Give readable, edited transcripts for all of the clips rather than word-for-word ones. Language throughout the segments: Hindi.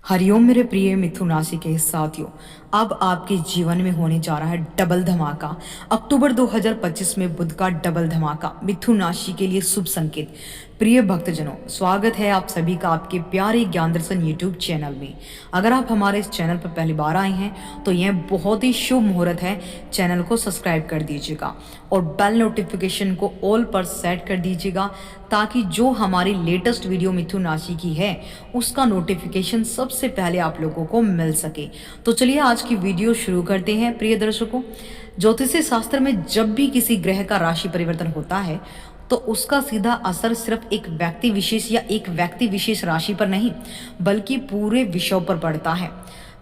हरिओम मेरे प्रिय मिथुन राशि के साथियों। अब आपके जीवन में होने जा रहा है डबल धमाका। अक्टूबर 2025 में बुध का डबल धमाका मिथुन राशि के लिए शुभ संकेत। प्रिय भक्तजनों, स्वागत है आप सभी का आपके प्यारे ज्ञान दर्शन यूट्यूब चैनल में। अगर आप हमारे इस चैनल पर पहली बार आए हैं तो यह बहुत ही शुभ मुहूर्त है। चैनल को सब्सक्राइब कर दीजिएगा और बेल नोटिफिकेशन को ऑल पर सेट कर दीजिएगा, ताकि जो हमारी लेटेस्ट वीडियो मिथुन राशि की है उसका नोटिफिकेशन सबसे पहले आप लोगों को मिल सके। तो चलिए आज की वीडियो शुरू करते हैं। प्रिय दर्शकों, ज्योतिषी शास्त्र में जब भी किसी ग्रह का राशि परिवर्तन होता है तो उसका सीधा असर सिर्फ एक व्यक्ति विशेष या एक व्यक्ति विशेष राशि पर नहीं, बल्कि पूरे विश्व पर पड़ता है।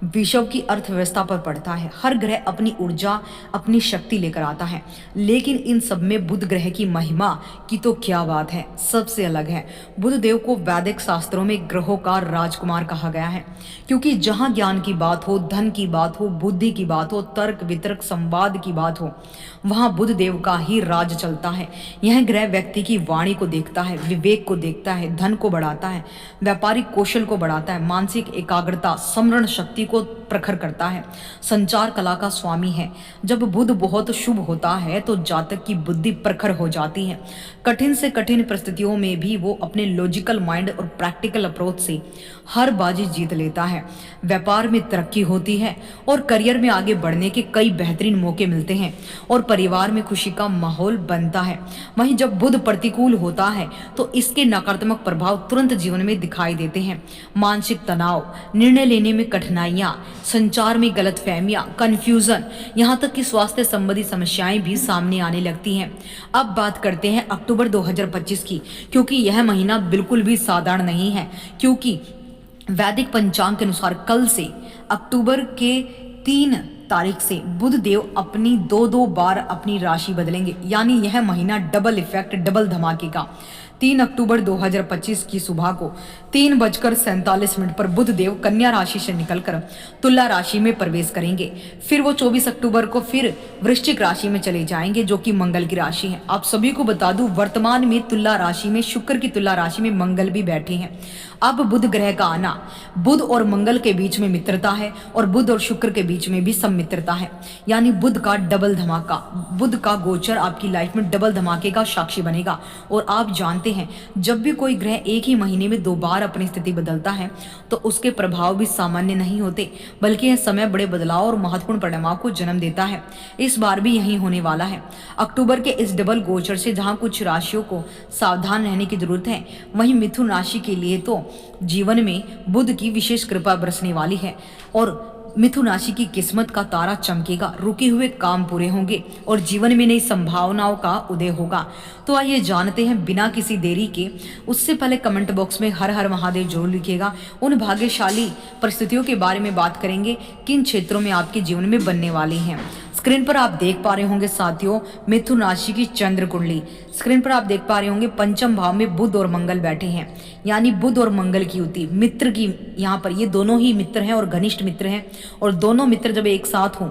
विश्व की अर्थव्यवस्था पर पड़ता है। हर ग्रह अपनी ऊर्जा, अपनी शक्ति लेकर आता है, लेकिन इन सब में बुध ग्रह की महिमा की तो क्या बात है, सबसे अलग है। बुध देव को वैदिक शास्त्रों में ग्रहों का राजकुमार कहा गया है, क्योंकि जहां ज्ञान की बात हो, धन की बात हो, बुद्धि की बात हो, तर्क वितर्क संवाद की बात हो, वहां बुध देव का ही राज चलता है। यह ग्रह व्यक्ति की वाणी को देखता है, विवेक को देखता है, धन को बढ़ाता है, व्यापारिक कौशल को बढ़ाता है, मानसिक एकाग्रता, स्मरण शक्ति को प्रखर करता है, संचार कला का स्वामी है। जब बुध बहुत शुभ होता है तो जातक की बुद्धि प्रखर हो जाती है। कठिन से कठिन परिस्थितियों में भी वो अपने लॉजिकल माइंड और प्रैक्टिकल अप्रोच से हर बाजी जीत लेता है। व्यापार में तरक्की होती है और करियर में आगे बढ़ने के कई बेहतरीन मौके मिलते हैं और परिवार में खुशी का माहौल बनता है। वहीं जब बुध प्रतिकूल होता है तो इसके नकारात्मक प्रभाव तुरंत जीवन में दिखाई देते हैं। मानसिक तनाव, निर्णय लेने में कठिनाइयां, संचार में गलतफहमियां, कंफ्यूजन, यहां तक कि स्वास्थ्य संबंधी समस्याएं भी सामने आने लगती हैं। अब बात करते हैं अक्टूबर 2025 की, क्योंकि यह महीना बिल्कुल भी साधारण नहीं है। क्योंकि वैदिक पंचांग के अनुसार कल से अक्टूबर के 3 तारीख से बुध देव अपनी दो बार अपनी राशि बदलेंगे, यानी यह महीना डबल इफेक्ट, डबल धमाके का। 3 अक्टूबर 2025 की सुबह को 3:47 पर बुध देव कन्या राशि से निकलकर तुला राशि में प्रवेश करेंगे। फिर वो 24 अक्टूबर को फिर वृश्चिक राशि में चले जाएंगे, जो कि मंगल की राशि है। आप सभी को बता दूं, वर्तमान में तुला राशि में शुक्र की तुला राशि में मंगल भी बैठे हैं। अब बुध ग्रह का आना, बुध और मंगल के बीच में मित्रता है और बुध और शुक्र के बीच में भी सम्मित्रता है, यानी बुध का डबल धमाका। बुध का गोचर आपकी लाइफ में डबल धमाके का साक्षी बनेगा। और आप जानते हैं, जब भी कोई ग्रह एक ही महीने में 2 बार अपनी स्थिति बदलता है तो उसके प्रभाव भी सामान्य नहीं होते, बल्कि यह समय बड़े बदलाव और महत्वपूर्ण परिणामों को जन्म देता है। इस बार भी यही होने वाला है। अक्टूबर के इस डबल गोचर से जहां कुछ राशियों को सावधान रहने की जरूरत है, वहीं मिथुन राशि के लिए तो जीवन में बुध की विशेष कृपा बरसने वाली है और मिथुन राशि की किस्मत का तारा चमकेगा, रुके हुए काम पूरे होंगे और जीवन में नई संभावनाओं का उदय होगा। तो आइए जानते हैं बिना किसी देरी के। उससे पहले कमेंट बॉक्स में हर हर महादेव जरूर लिखिएगा। उन भाग्यशाली परिस्थितियों के बारे में बात करेंगे किन क्षेत्रों में आपके जीवन में बनने वाली हैं। स्क्रीन पर आप देख पा रहे होंगे साथियों, मिथुन राशि की चंद्र कुंडली। स्क्रीन पर आप देख पा रहे होंगे पंचम भाव में बुध और मंगल बैठे हैं, यानी बुध और मंगल की युति, मित्र की। यहाँ पर ये दोनों ही मित्र हैं और घनिष्ठ मित्र हैं, और दोनों मित्र जब एक साथ हों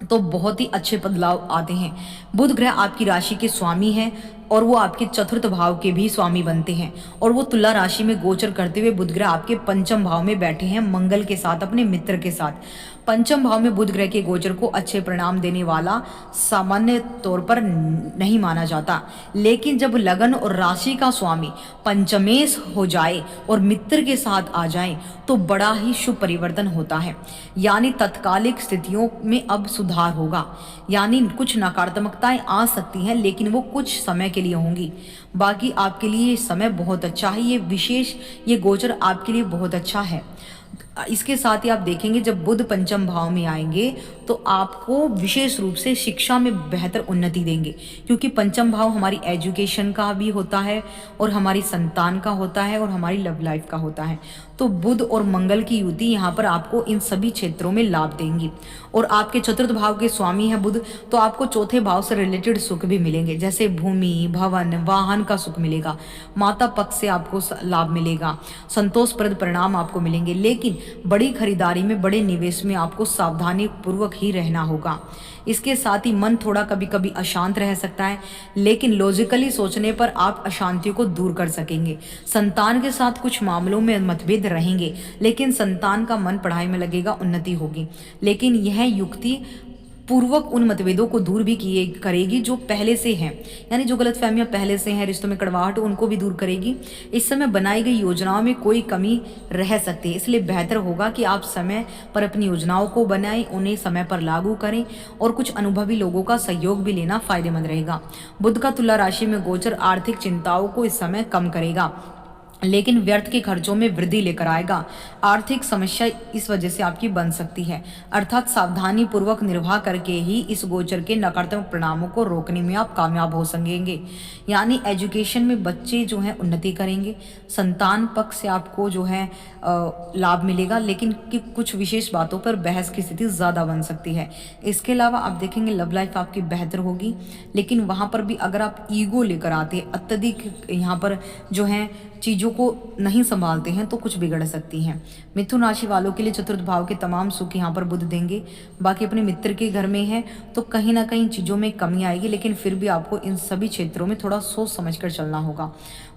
तो बहुत ही अच्छे बदलाव आते हैं। बुध ग्रह आपकी राशि के स्वामी हैं और वो आपके चतुर्थ भाव के भी स्वामी बनते हैं, और वो तुला राशि में गोचर करते हुए बुध ग्रह आपके पंचम भाव में बैठे हैं मंगल के साथ, अपने मित्र के साथ। पंचम भाव में बुध ग्रह के गोचर को अच्छे परिणाम देने वाला सामान्य तौर पर नहीं माना जाता, लेकिन जब लगन और राशि का स्वामी पंचमेश हो जाए और मित्र के साथ आ जाए तो बड़ा ही शुभ परिवर्तन होता है। यानी तत्कालिक स्थितियों में अब सुधार होगा, यानी कुछ नकारात्मकताएं आ सकती हैं, लेकिन वो कुछ समय के लिए होंगी। बाकी आपके लिए ये समय बहुत अच्छा है। ये गोचर आपके लिए बहुत अच्छा है। इसके साथ ही आप देखेंगे, जब बुध पंचम भाव में आएंगे तो आपको विशेष रूप से शिक्षा में बेहतर उन्नति देंगे, क्योंकि पंचम भाव हमारी एजुकेशन का भी होता है और हमारी संतान का होता है और हमारी लव लाइफ का होता है। तो बुध और मंगल की युति यहाँ पर आपको इन सभी क्षेत्रों में लाभ देंगी। और आपके चतुर्थ भाव के स्वामी है बुध, तो आपको चौथे भाव से रिलेटेड सुख भी मिलेंगे, जैसे भूमि, भवन, वाहन का सुख मिलेगा, माता पक्ष से आपको लाभ मिलेगा, संतोषप्रद परिणाम आपको मिलेंगे। लेकिन बड़ी खरीदारी में, बड़े निवेश में आपको सावधानी पूर्वक पूर्वक ही रहना होगा। इसके साथ ही मन थोड़ा कभी कभी अशांत रह सकता है, लेकिन लॉजिकली सोचने पर आप अशांतियों को दूर कर सकेंगे। संतान के साथ कुछ मामलों में मतभेद रहेंगे, लेकिन संतान का मन पढ़ाई में लगेगा, उन्नति होगी। लेकिन यह युक्ति पूर्वक उन मतभेदों को दूर भी किए करेगी जो पहले से हैं, यानी जो गलतफहमियां पहले से हैं, रिश्तों में कड़वाहट, उनको भी दूर करेगी। इस समय बनाई गई योजनाओं में कोई कमी रह सकती है, इसलिए बेहतर होगा कि आप समय पर अपनी योजनाओं को बनाएं, उन्हें समय पर लागू करें और कुछ अनुभवी लोगों का सहयोग भी लेना फायदेमंद रहेगा। बुध का तुला राशि में गोचर आर्थिक चिंताओं को इस समय कम करेगा, लेकिन व्यर्थ के खर्चों में वृद्धि लेकर आएगा। आर्थिक समस्या इस वजह से आपकी बन सकती है, अर्थात सावधानी पूर्वक निर्वाह करके ही इस गोचर के नकारात्मक परिणामों को रोकने में आप कामयाब हो सकेंगे। यानी एजुकेशन में बच्चे जो हैं उन्नति करेंगे, संतान पक्ष से आपको जो है लाभ मिलेगा, लेकिन कि कुछ विशेष बातों पर बहस की स्थिति ज़्यादा बन सकती है। इसके अलावा आप देखेंगे लव लाइफ आपकी बेहतर होगी, लेकिन वहाँ पर भी अगर आप ईगो लेकर आते हैं, अत्यधिक यहाँ पर जो है चीज़ों को नहीं संभालते हैं, तो कुछ बिगड़ सकती हैं। मिथुन राशि वालों के लिए चतुर्थ भाव के तमाम सुख यहाँ पर बुध देंगे। बाकी अपने मित्र के घर में है तो कहीं ना कहीं चीज़ों में कमी आएगी, लेकिन फिर भी आपको इन सभी क्षेत्रों में थोड़ा सोच समझ कर चलना होगा।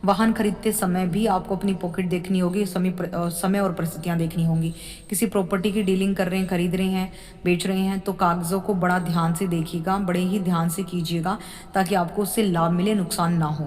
वाहन खरीदते समय भी आपको अपनी पॉकेट देखनी होगी, समय और परिस्थितियाँ देखनी होंगी। किसी प्रॉपर्टी की डीलिंग कर रहे हैं, खरीद रहे हैं, बेच रहे हैं, तो कागज़ों को बड़ा ध्यान से देखिएगा, बड़े ही ध्यान से कीजिएगा, ताकि आपको उससे लाभ मिले, नुकसान ना हो।